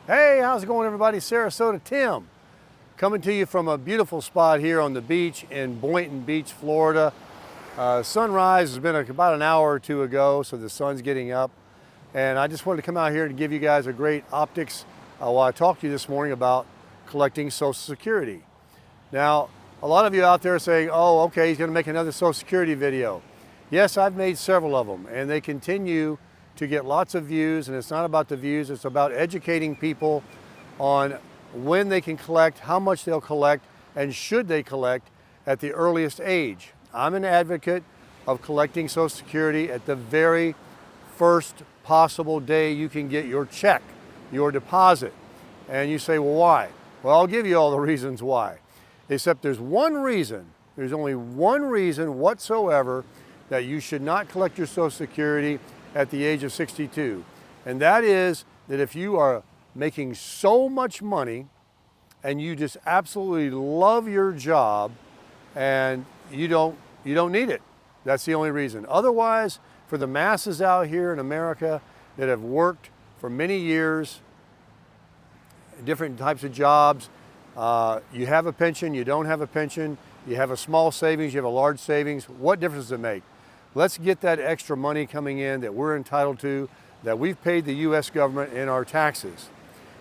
Hey, how's it going, everybody? Sarasota Tim coming to you from a beautiful spot here on the beach in Boynton Beach, Florida. Sunrise has been about an hour or two ago, so the sun's getting up. And I just wanted to come out here and give you guys a great optics while I talk to you this morning about collecting Social Security. Now, a lot of you out there are saying, oh, okay, he's going to make another Social Security video. Yes, I've made several of them, and they continue to get lots of views, and it's not about the views, it's about educating people on when they can collect, how much they'll collect, and should they collect at the earliest age. I'm an advocate of collecting Social Security at the very first possible day you can get your check, your deposit. And you say, well, why? Well, I'll give you all the reasons why. Except there's only one reason whatsoever that you should not collect your Social Security at the age of 62. And that is that if you are making so much money and you just absolutely love your job and you don't need it. That's the only reason. Otherwise, for the masses out here in America that have worked for many years, different types of jobs, you have a pension, you don't have a pension, you have a small savings, you have a large savings, what difference does it make? Let's get that extra money coming in that we're entitled to, that we've paid the U.S. government in our taxes.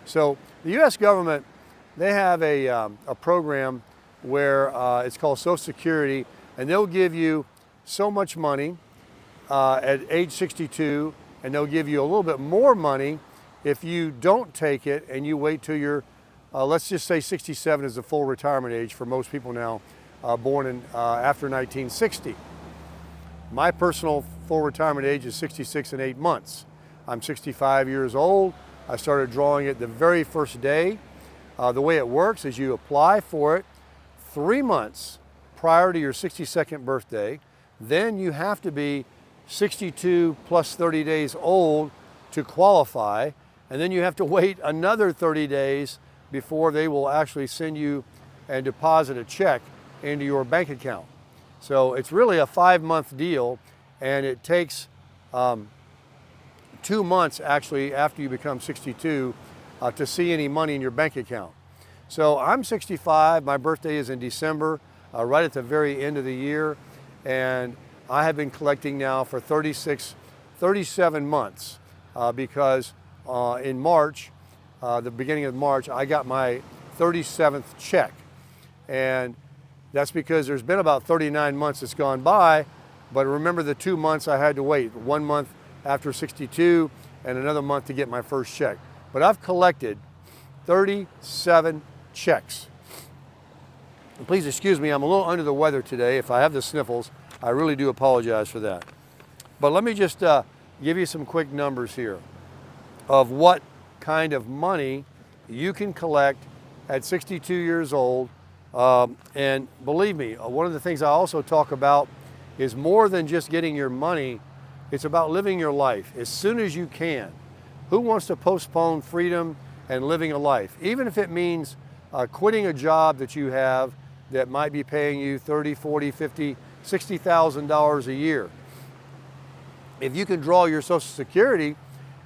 So the U.S. government, they have a program where it's called Social Security, and they'll give you so much money at age 62, and they'll give you a little bit more money if you don't take it and you wait till you're, let's just say 67 is the full retirement age for most people now born in after 1960. My personal full retirement age is 66 and 8 months. I'm 65 years old. I started drawing it the very first day. The way it works is you apply for it 3 months prior to your 62nd birthday. Then you have to be 62 plus 30 days old to qualify. And then you have to wait another 30 days before they will actually send you and deposit a check into your bank account. So it's really a 5-month deal, and it takes 2 months actually after you become 62 to see any money in your bank account. So I'm 65, my birthday is in December, right at the very end of the year, and I have been collecting now for 37 months because in March, the beginning of March, I got my 37th check. And that's because there's been about 39 months that's gone by, but remember the 2 months I had to wait, 1 month after 62 and another month to get my first check. But I've collected 37 checks. And please excuse me, I'm a little under the weather today. If I have the sniffles, I really do apologize for that. But let me just give you some quick numbers here of what kind of money you can collect at 62 years old. And believe me, one of the things I also talk about is more than just getting your money. It's about living your life as soon as you can. Who wants to postpone freedom and living a life? Even if it means quitting a job that you have that might be paying you $30, $40, $50, $60,000 a year. If you can draw your Social Security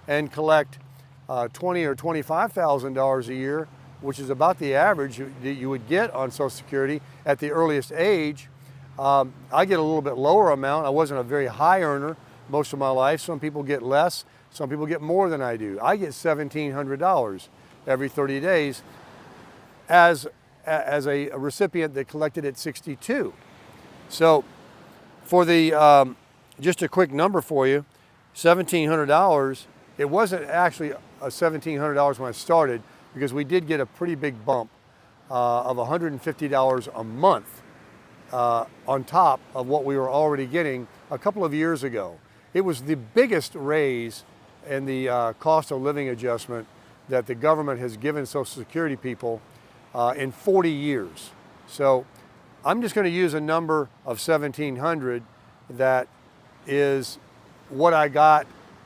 and collect $20,000 or $25,000 a year, which is about the average that you would get on Social Security at the earliest age. I get a little bit lower amount. I wasn't a very high earner most of my life. Some people get less, some people get more than I do. I get $1,700 every 30 days as a recipient that collected at 62. So for the, just a quick number for you, $1,700, it wasn't actually $1,700 when I started, because we did get a pretty big bump of $150 a month on top of what we were already getting a couple of years ago. It was the biggest raise in the cost of living adjustment that the government has given Social Security people in 40 years. So I'm just going to use a number of 1,700 that is what I got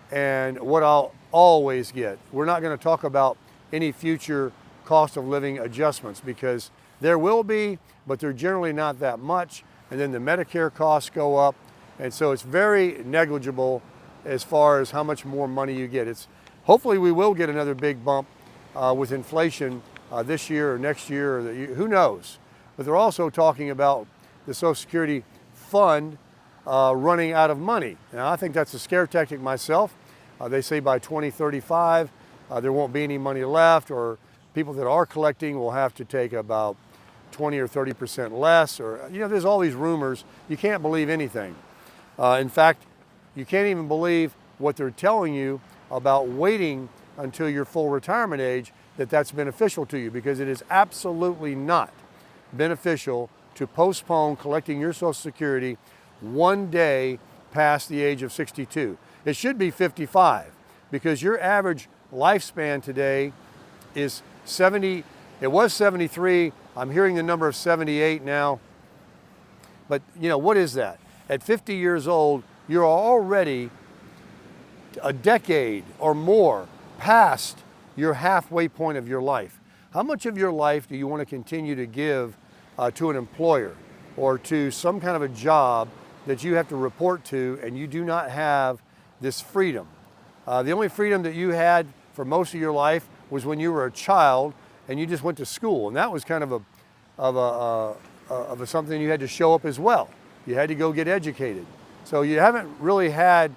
and what I'll always get. We're not going to talk about any future cost of living adjustments because there will be, but they're generally not that much. And then the Medicare costs go up. And so it's very negligible as far as how much more money you get. Hopefully we will get another big bump with inflation this year or next year, or who knows? But they're also talking about the Social Security fund running out of money. Now, I think that's a scare tactic myself. They say by 2035, there won't be any money left, or people that are collecting will have to take about 20 or 30% less, or, there's all these rumors. You can't believe anything. In fact, you can't even believe what they're telling you about waiting until your full retirement age, that's beneficial to you, because it is absolutely not beneficial to postpone collecting your Social Security one day past the age of 62. It should be 55, because your average lifespan today is 70. It was 73. I'm hearing the number of 78 now. But what is that? At 50 years old, you're already a decade or more past your halfway point of your life. How much of your life do you want to continue to give to an employer or to some kind of a job that you have to report to, and you do not have this freedom? The only freedom that you had for most of your life was when you were a child and you just went to school, and that was kind of a something you had to show up as well. You had to go get educated. So you haven't really had,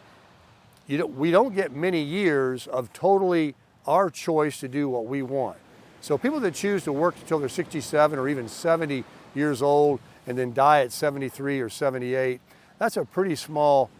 we don't get many years of totally our choice to do what we want. So people that choose to work until they're 67 or even 70 years old and then die at 73 or 78, that's a pretty small,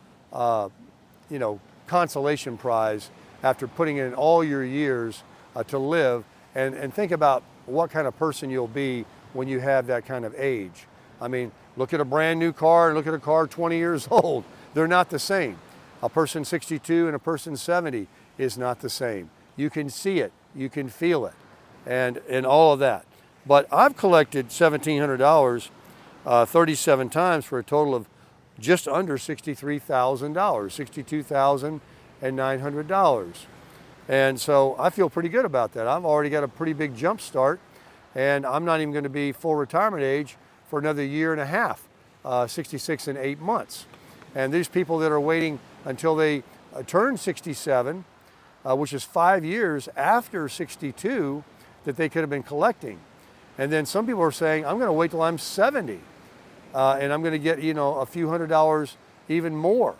consolation prize after putting in all your years to live. And think about what kind of person you'll be when you have that kind of age. I mean, look at a brand new car and look at a car 20 years old. They're not the same. A person 62 and a person 70 is not the same. You can see it, you can feel it, and all of that. But I've collected $1,700 37 times for a total of just under $63,000, $62,900. And so I feel pretty good about that. I've already got a pretty big jump start, and I'm not even going to be full retirement age for another year and a half, 66 and 8 months. And these people that are waiting until they turn 67, which is 5 years after 62, that they could have been collecting. And then some people are saying, I'm going to wait till I'm 70, and I'm going to get, a few $100s even more.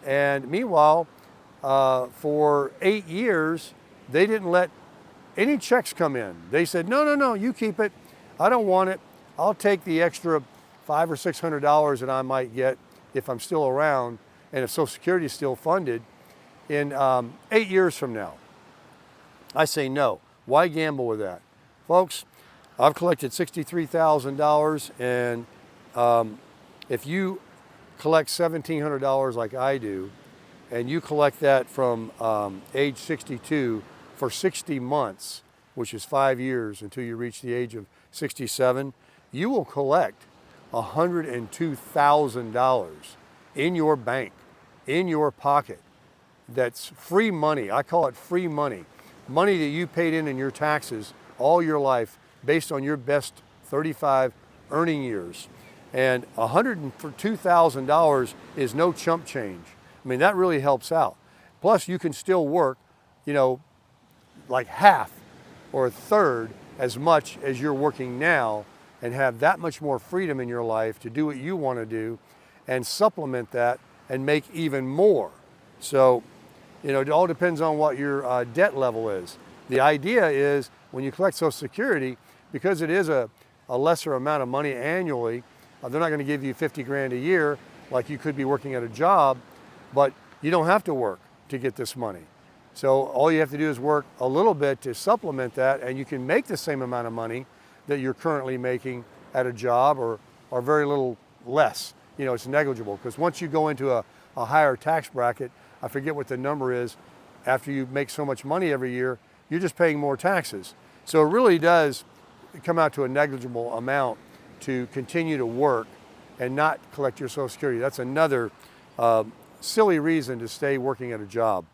And meanwhile, for 8 years, they didn't let any checks come in. They said, no, you keep it. I don't want it. I'll take the extra $500 or $600 that I might get if I'm still around and if Social Security is still funded in 8 years from now. I say no. Why gamble with that? Folks, I've collected $63,000, and if you collect $1,700 like I do, and you collect that from age 62 for 60 months, which is 5 years until you reach the age of 67, you will collect $102,000 in your bank, in your pocket. That's free money. I call it free money. Money that you paid in your taxes all your life based on your best 35 earning years. And $102,000 is no chump change. I mean, that really helps out. Plus, you can still work, like half or a third as much as you're working now, and have that much more freedom in your life to do what you want to do and supplement that and make even more. So, it all depends on what your debt level is. The idea is when you collect Social Security, because it is a lesser amount of money annually, they're not going to give you 50 grand a year like you could be working at a job, but you don't have to work to get this money. So all you have to do is work a little bit to supplement that, and you can make the same amount of money that you're currently making at a job, or very little less. It's negligible, because once you go into a higher tax bracket, I forget what the number is, after you make so much money every year, you're just paying more taxes. So it really does come out to a negligible amount to continue to work and not collect your Social Security. That's another silly reason to stay working at a job.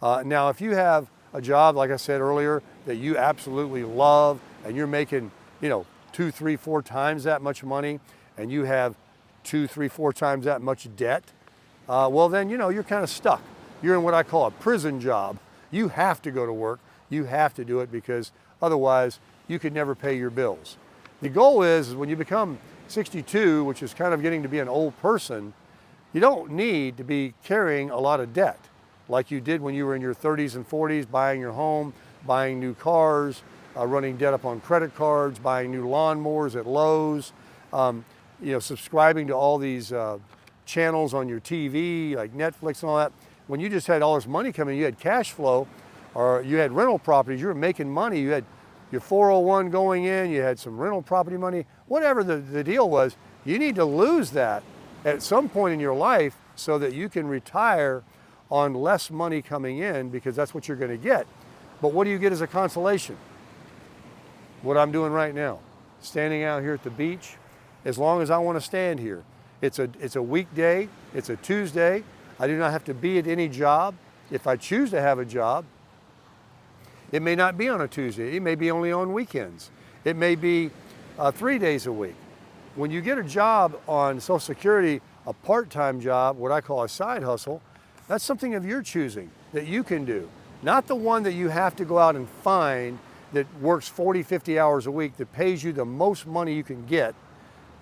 Now, if you have a job, like I said earlier, that you absolutely love, and you're making, 2, 3, 4 times that much money, and you have 2, 3, 4 times that much debt, well then, you're kind of stuck. You're in what I call a prison job. You have to go to work. You have to do it because otherwise you could never pay your bills. The goal is when you become 62, which is kind of getting to be an old person, you don't need to be carrying a lot of debt like you did when you were in your 30s and 40s, buying your home, buying new cars, running debt up on credit cards, buying new lawnmowers at Lowe's, subscribing to all these channels on your TV like Netflix and all that. When you just had all this money coming, you had cash flow, or you had rental properties, you were making money, you had your 401 going in, you had some rental property money, whatever the deal was, you need to lose that at some point in your life so that you can retire on less money coming in, because that's what you're going to get. But what do you get as a consolation? What I'm doing right now, standing out here at the beach, as long as I want to stand here. It's a weekday, it's a Tuesday. I do not have to be at any job. If I choose to have a job, it may not be on a Tuesday. It may be only on weekends. It may be 3 days a week. When you get a job on Social Security, a part-time job, what I call a side hustle, that's something of your choosing that you can do. Not the one that you have to go out and find that works 40, 50 hours a week, that pays you the most money you can get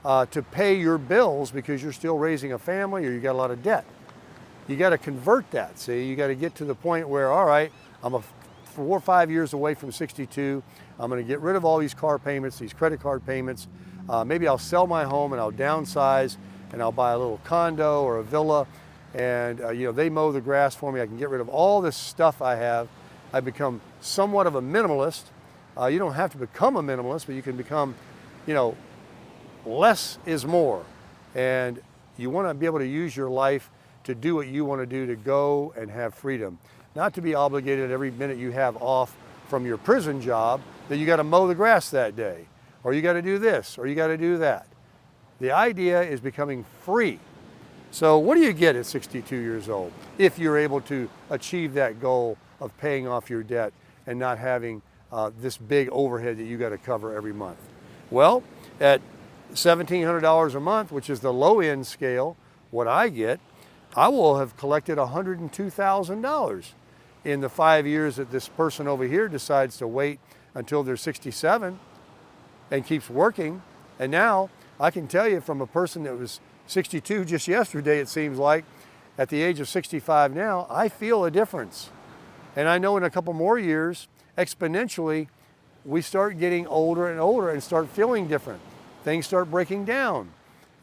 to pay your bills because you're still raising a family or you got a lot of debt. You got to convert that, see? You got to get to the point where, all right, I'm 4 or 5 years away from 62. I'm going to get rid of all these car payments, these credit card payments. Maybe I'll sell my home and I'll downsize and I'll buy a little condo or a villa, and they mow the grass for me. I can get rid of all this stuff I have. I've become somewhat of a minimalist. You don't have to become a minimalist, but you can become, less is more. And you want to be able to use your life to do what you want to do, to go and have freedom. Not to be obligated every minute you have off from your prison job that you got to mow the grass that day, or you got to do this, or you got to do that. The idea is becoming free. So what do you get at 62 years old if you're able to achieve that goal of paying off your debt and not having this big overhead that you got to cover every month? Well, at $1,700 a month, which is the low end scale, what I get, I will have collected $102,000 in the 5 years that this person over here decides to wait until they're 67 and keeps working. And now I can tell you, from a person that was 62 just yesterday, it seems like, at the age of 65 now, I feel a difference. And I know in a couple more years, exponentially, we start getting older and older and start feeling different. Things start breaking down.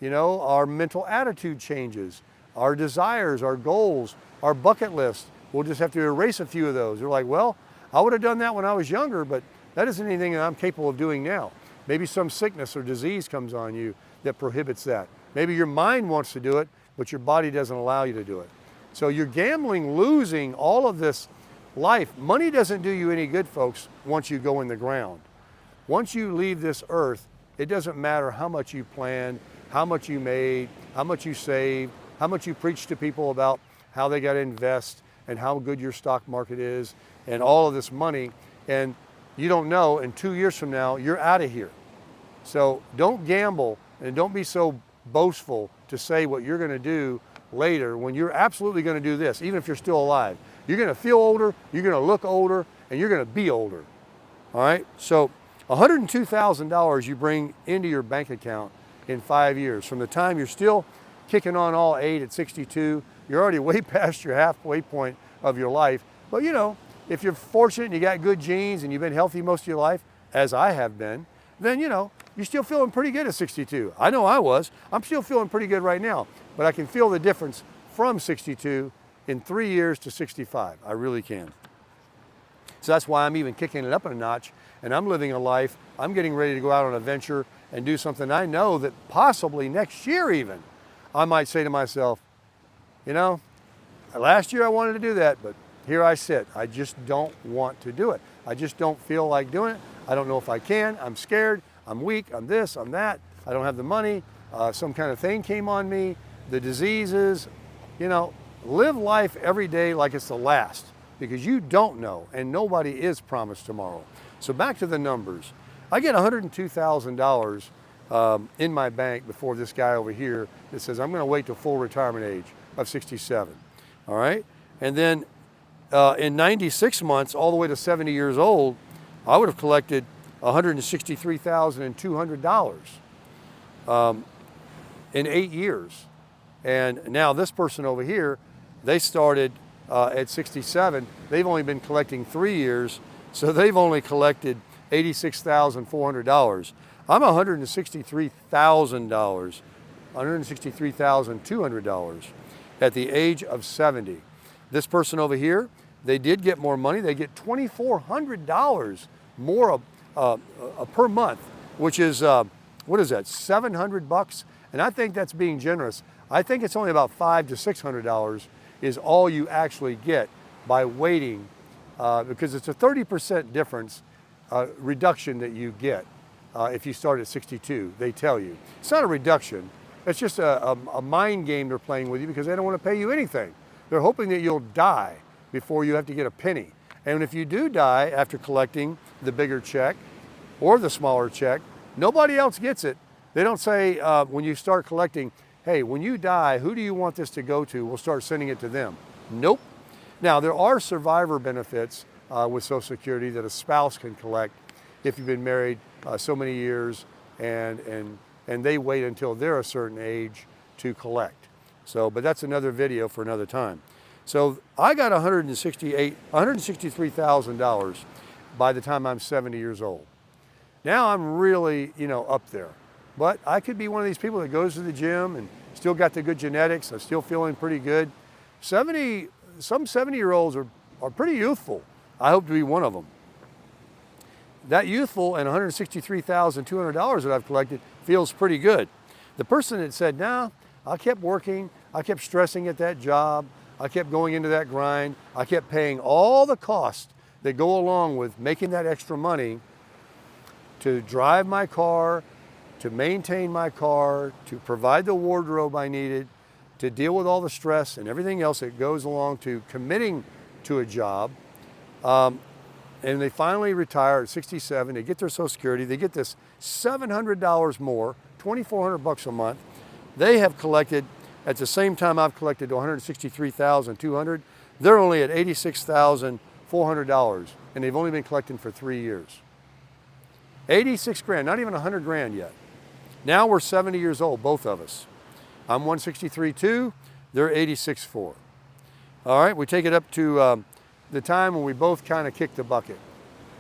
Our mental attitude changes, our desires, our goals, our bucket list. We'll just have to erase a few of those. We're like, well, I would have done that when I was younger, but that isn't anything that I'm capable of doing now. Maybe some sickness or disease comes on you that prohibits that. Maybe your mind wants to do it, but your body doesn't allow you to do it. So you're gambling, losing all of this life. Money doesn't do you any good, folks, once you go in the ground. Once you leave this earth, it doesn't matter how much you planned, how much you made, how much you saved, how much you preach to people about how they got to invest and how good your stock market is and all of this money. And you don't know, and 2 years from now, you're out of here. So don't gamble and don't be so boastful to say what you're going to do later when you're absolutely going to do this, even if you're still alive. You're going to feel older, you're going to look older, and you're going to be older. All right? So $102,000 you bring into your bank account in 5 years. From the time you're still kicking on all 8 at 62, you're already way past your halfway point of your life. But if you're fortunate and you got good genes and you've been healthy most of your life, as I have been, then you're still feeling pretty good at 62. I know I was. I'm still feeling pretty good right now, but I can feel the difference from 62 in 3 years to 65. I really can. So that's why I'm even kicking it up a notch, and I'm living a life. I'm getting ready to go out on a venture and do something I know that possibly next year even, I might say to myself, last year I wanted to do that, but here I sit. I just don't want to do it. I just don't feel like doing it. I don't know if I can. I'm scared. I'm weak. I'm this. I'm that. I don't have the money. Some kind of thing came on me. The diseases. Live life every day like it's the last, because you don't know, and nobody is promised tomorrow. So back to the numbers. I get $102,000 in my bank before this guy over here that says I'm going to wait till full retirement age of 67. All right? And then in 96 months, all the way to 70 years old, I would have collected $163,200 in 8 years. And now this person over here, they started at 67. They've only been collecting 3 years, so they've only collected $86,400. I'm $163,000, $163,200 at the age of 70. This person over here, they did get more money. They get $2,400 more per month, which is, what is that, 700 bucks? And I think that's being generous. I think it's only about $500 to $600 is all you actually get by waiting, because it's a 30% difference reduction that you get if you start at 62, they tell you. It's not a reduction. It's just a mind game they're playing with you because they don't want to pay you anything. They're hoping that you'll die before you have to get a penny. And if you do die after collecting the bigger check or the smaller check, nobody else gets it. They don't say when you start collecting, hey, when you die, who do you want this to go to? We'll start sending it to them. Nope. Now, there are survivor benefits with Social Security that a spouse can collect if you've been married so many years and they wait until they're a certain age to collect. So, but that's another video for another time. So I got $163,000 by the time I'm 70 years old. Now I'm really, up there. But I could be one of these people that goes to the gym and still got the good genetics. I'm still feeling pretty good. Some 70-year-olds are pretty youthful. I hope to be one of them. That youthful and $163,200 that I've collected feels pretty good. The person that said, nah, I kept working, I kept stressing at that job, I kept going into that grind, I kept paying all the costs that go along with making that extra money to drive my car, to maintain my car, to provide the wardrobe I needed, to deal with all the stress and everything else that goes along to committing to a job. And they finally retire at 67, they get their Social Security, they get this $700 more, $2,400 a month. They have collected, at the same time I've collected to $163,200, they're only at $86,400, and they've only been collecting for 3 years. 86 grand, not even 100 grand yet. Now we're 70 years old, both of us. I'm 163.2, they're 86.4. All right, we take it up to the time when we both kind of kicked the bucket.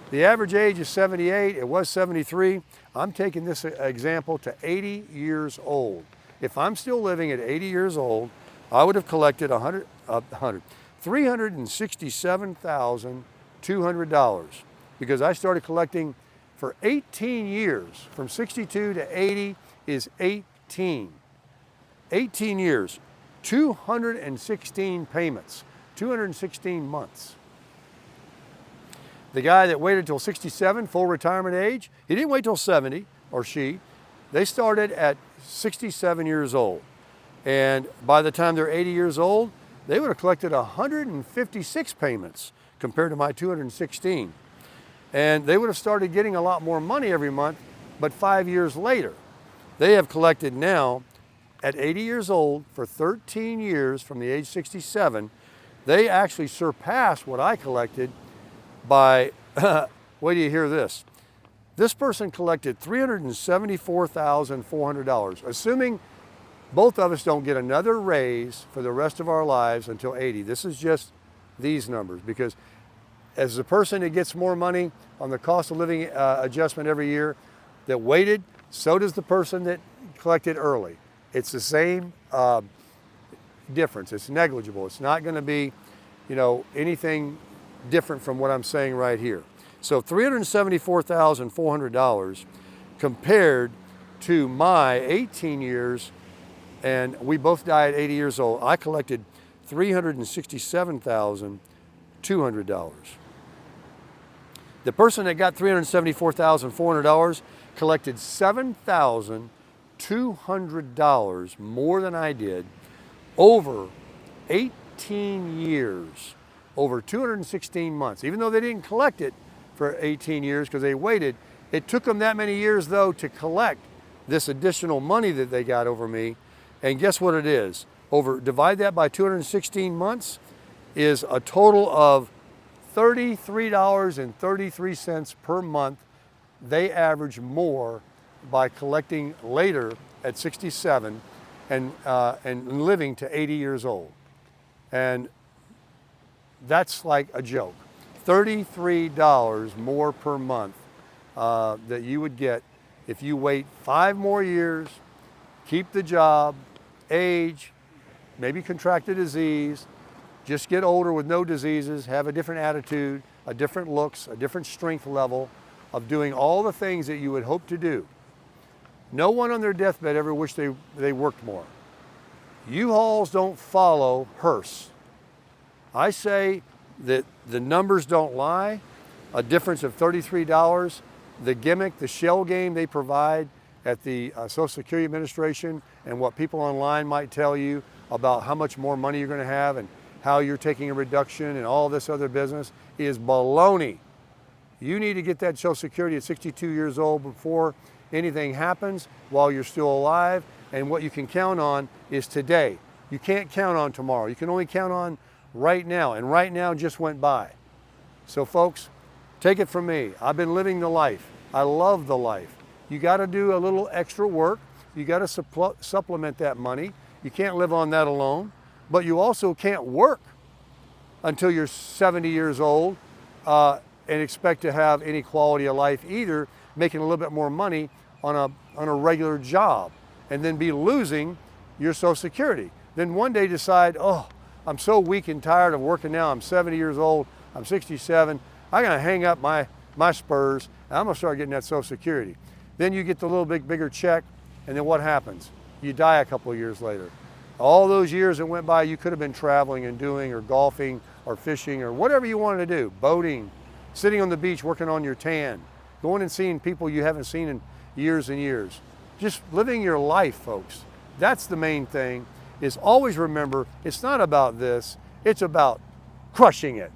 The average age is 78, it was 73. I'm taking this example to 80 years old. If I'm still living at 80 years old, I would have collected $367,200 because I started collecting for 18 years. From 62 to 80 is 18. 18 years, 216 payments, 216 months. The guy that waited till 67, full retirement age, he didn't wait till 70, or she. They started at 67 years old. And by the time they're 80 years old, they would have collected 156 payments compared to my 216. And they would have started getting a lot more money every month, but 5 years later. They have collected now, at 80 years old, for 13 years from the age 67, they actually surpassed what I collected by, wait till you hear this. This person collected $374,400, assuming both of us don't get another raise for the rest of our lives until 80. This is just these numbers, because as the person that gets more money on the cost of living adjustment every year that waited, so does the person that collected early. It's the same difference. It's negligible. It's not going to be, anything different from what I'm saying right here. So $374,400 compared to my 18 years, and we both died at 80 years old. I collected $367,200. The person that got $374,400 collected $7,200 more than I did over 18 years, over 216 months. Even though they didn't collect it for 18 years because they waited, it took them that many years though to collect this additional money that they got over me. And guess what it is? Divide that by 216 months, is a total of $33.33 per month. They average more by collecting later at 67 and living to 80 years old. And that's like a joke. $33 more per month that you would get if you wait 5 more years, keep the job, age, maybe contract a disease, just get older with no diseases, have a different attitude, a different looks, a different strength level of doing all the things that you would hope to do. No one on their deathbed ever wished they worked more. U-Hauls don't follow hearse. I say that the numbers don't lie. A difference of $33, the gimmick, the shell game they provide at the Social Security Administration and what people online might tell you about how much more money you're going to have and how you're taking a reduction and all this other business is baloney. You need to get that Social Security at 62 years old before anything happens while you're still alive, and what you can count on is today. You can't count on tomorrow. You can only count on right now, and right now just went by. So folks, take it from me. I've been living the life. I love the life. You got to do a little extra work. You got to supplement that money. You can't live on that alone, but you also can't work until you're 70 years old and expect to have any quality of life either, making a little bit more money on a regular job and then be losing your Social Security. Then one day decide, oh, I'm so weak and tired of working now. I'm 70 years old. I'm 67. I'm going to hang up my spurs and I'm going to start getting that Social Security. Then you get the little bigger check, and then what happens? You die a couple of years later. All those years that went by, you could have been traveling and doing, or golfing, or fishing, or whatever you wanted to do, boating, sitting on the beach working on your tan, going and seeing people you haven't seen in years and years. Just living your life, folks. That's the main thing, is always remember, it's not about this, it's about crushing it.